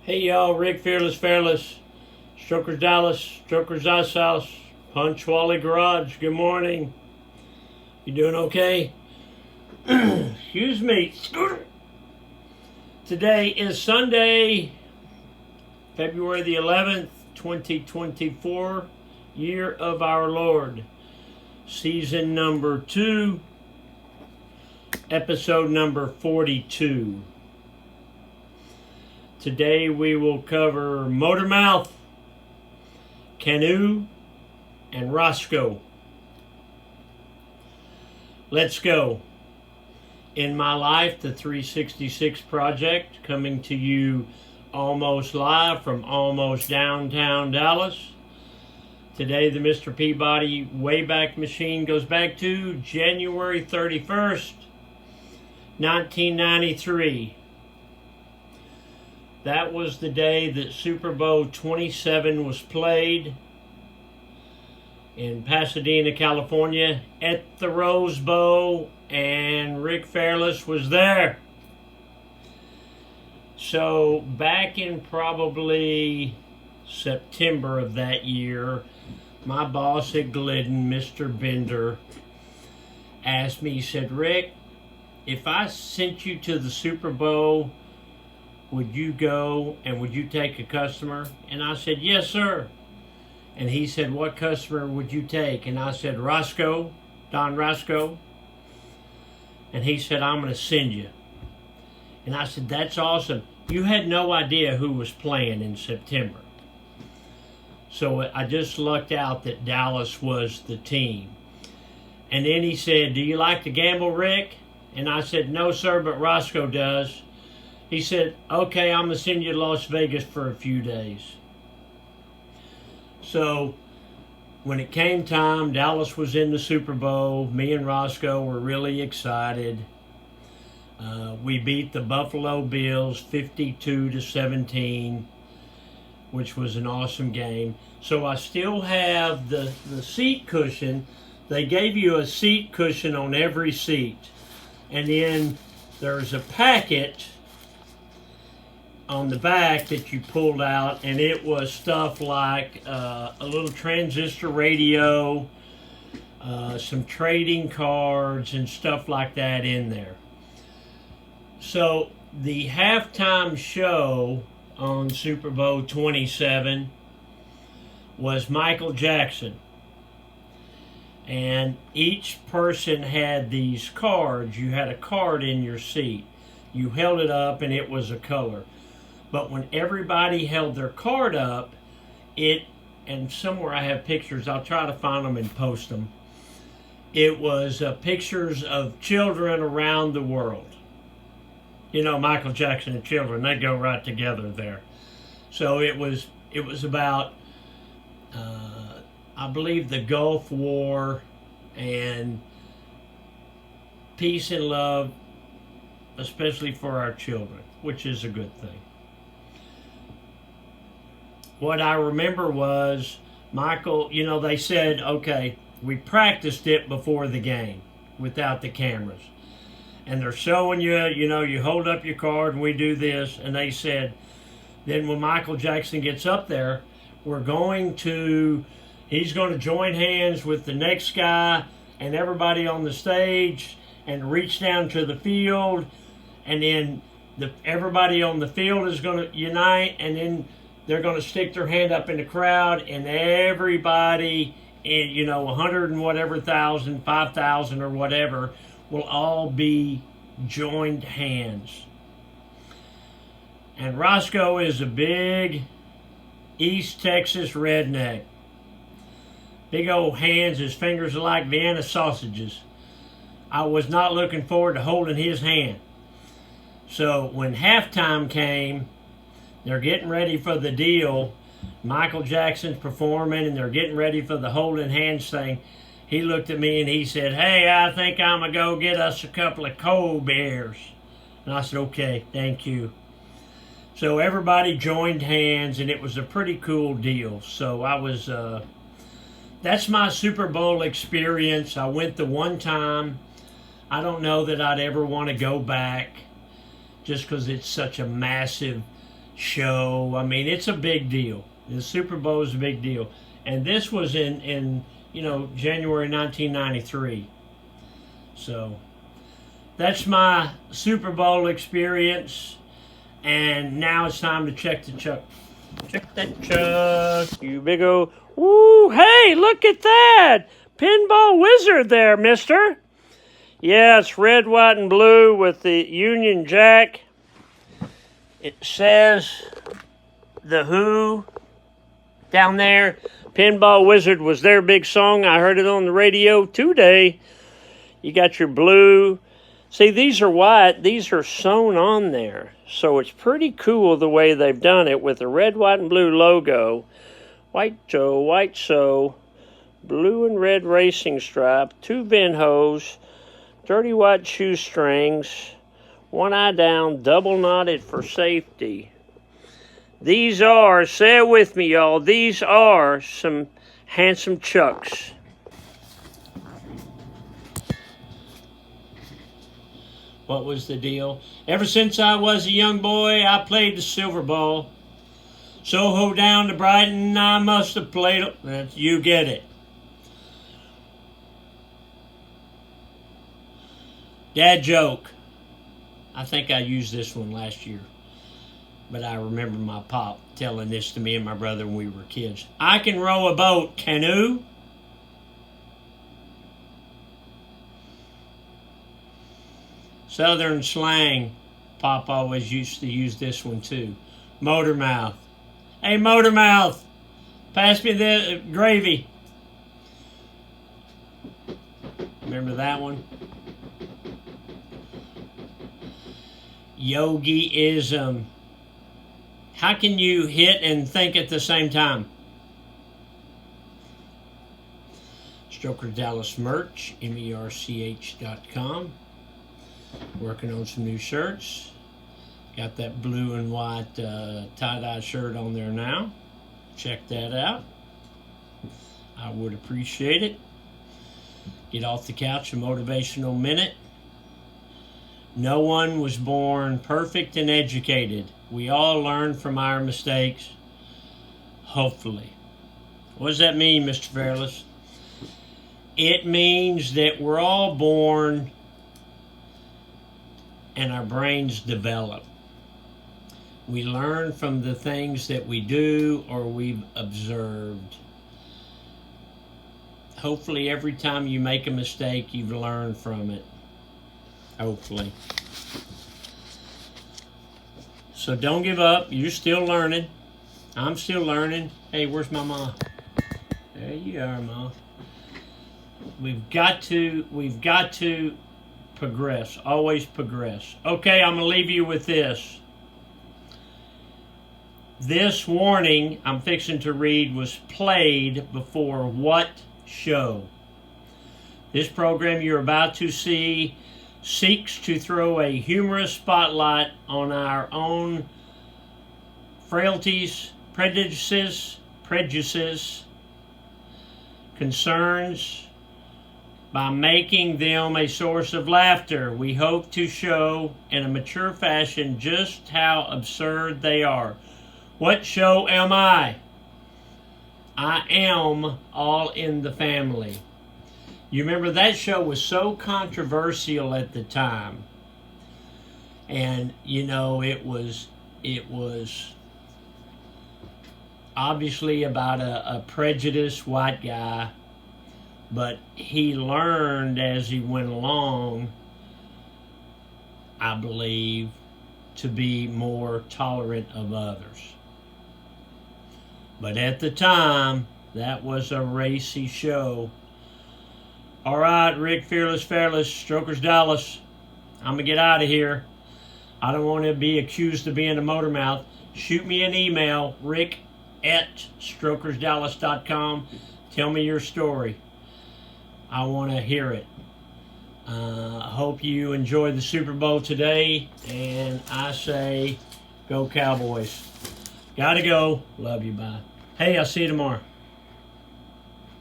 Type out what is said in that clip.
Hey y'all, Rick Fearless, Strokers Dallas, Strokers Ice House, Punch Wally Garage. Good morning. You doing okay? Excuse me. Today is Sunday, February the 11th, 2024, year of our Lord. Season number 2, episode number 42. Today we will cover Motormouth, Canoe, and Roscoe. Let's go. In My Life, the 366 Project, coming to you almost live from almost downtown Dallas. Today the Mr. Peabody Wayback Machine goes back to January 31st, 1993. That was the day that Super Bowl 27 was played in Pasadena, California, at the Rose Bowl, and Rick Fearless was there. So back in probably September of that year, my boss at Glidden, Mr. Bender, asked me, he said, "Rick, if I sent you to the Super Bowl, would you go and would you take a customer?" And I said, "Yes, sir." And he said, "What customer would you take?" And I said, "Roscoe, Don Roscoe." And he said, "I'm going to send you." And I said, "That's awesome. You had no idea who was playing in September." So I just lucked out that Dallas was the team. And then he said, "Do you like to gamble, Rick?" And I said, "No, sir, but Roscoe does." He said, "Okay, I'm going to send you to Las Vegas for a few days." So when it came time, Dallas was in the Super Bowl. Me and Roscoe were really excited. We beat the Buffalo Bills 52-17, which was an awesome game. So I still have the seat cushion. They gave you a seat cushion on every seat. And then there's a packet on the back that you pulled out, and it was stuff like a little transistor radio, some trading cards and stuff like that in there. So the halftime show on Super Bowl 27 was Michael Jackson, and each person had these cards. You had a card in your seat. You held it up and it was a color. But when everybody held their card up, and somewhere I have pictures, I'll try to find them and post them. It was pictures of children around the world. You know, Michael Jackson and children, they go right together there. So it was about, I believe, the Gulf War and peace and love, especially for our children, which is a good thing. What I remember was Michael, you know, they said, okay, we practiced it before the game without the cameras. And they're showing you, you know, you hold up your card and we do this. And they said, then when Michael Jackson gets up there, he's going to join hands with the next guy and everybody on the stage and reach down to the field. And then everybody on the field is going to unite, and then they're going to stick their hand up in the crowd, and everybody, you know, 100 and whatever thousand, 5,000 or whatever, will all be joined hands. And Roscoe is a big East Texas redneck. Big old hands, his fingers are like Vienna sausages. I was not looking forward to holding his hand. So when halftime came, they're getting ready for the deal. Michael Jackson's performing, and they're getting ready for the holding hands thing. He looked at me and he said, "Hey, I think I'm going to go get us a couple of cold beers." And I said, "Okay, thank you." So everybody joined hands, and it was a pretty cool deal. So that's my Super Bowl experience. I went the one time. I don't know that I'd ever want to go back just because it's such a massive show. I mean, it's a big deal. The Super Bowl is a big deal. And this was in January 1993. So that's my Super Bowl experience. And now it's time to check the chuck. Check that chuck. You big old... Woo, hey, look at that. Pinball Wizard there, mister. Yeah, it's red, white, and blue with the Union Jack. It says The Who down there. Pinball Wizard was their big song. I heard it on the radio today. You got your blue. See, these are white. These are sewn on there. So it's pretty cool the way they've done it with the red, white, and blue logo. White so, blue and red racing stripe, 2 bend hose, dirty white shoestrings, 1 eye down, double knotted for safety. These are, say it with me, y'all, these are some handsome chucks. What was the deal? Ever since I was a young boy, I played the silver ball. Soho down to Brighton, I must have played it. You get it. Dad joke. I think I used this one last year. But I remember my pop telling this to me and my brother when we were kids. I can row a boat, canoe. Southern slang. Pop always used to use this one too. Motor mouth. Hey, motor mouth. Pass me the gravy. Remember that one? Yogiism. How can you hit and think at the same time? Stroker Dallas merch, merch.com. Working on some new shirts. Got that blue and white tie-dye shirt on there now. Check that out. I would appreciate it. Get off the couch, a motivational minute. No one was born perfect and educated. We all learn from our mistakes. Hopefully. What does that mean, Mr. Fairless? It means that we're all born and our brains develop. We learn from the things that we do or we've observed. Hopefully every time you make a mistake, you've learned from it. Hopefully. So don't give up. You're still learning. I'm still learning. Hey, where's my mom? There you are, Mom. We've got to progress. Always progress. Okay, I'm going to leave you with this. This warning I'm fixing to read was played before what show? This program you're about to see seeks to throw a humorous spotlight on our own frailties, prejudices, concerns, by making them a source of laughter. We hope to show in a mature fashion just how absurd they are. What show am I? I am All in the Family. You remember that show was so controversial at the time. And, you know, it was obviously about a prejudiced white guy, but he learned as he went along, I believe, to be more tolerant of others. But at the time, that was a racy show. All right, Rick Fearless, Strokers Dallas. I'm going to get out of here. I don't want to be accused of being a motor mouth. Shoot me an email, rick@strokersdallas.com. Tell me your story. I want to hear it. I hope you enjoyed the Super Bowl today. And I say, go Cowboys. Gotta go. Love you. Bye. Hey, I'll see you tomorrow.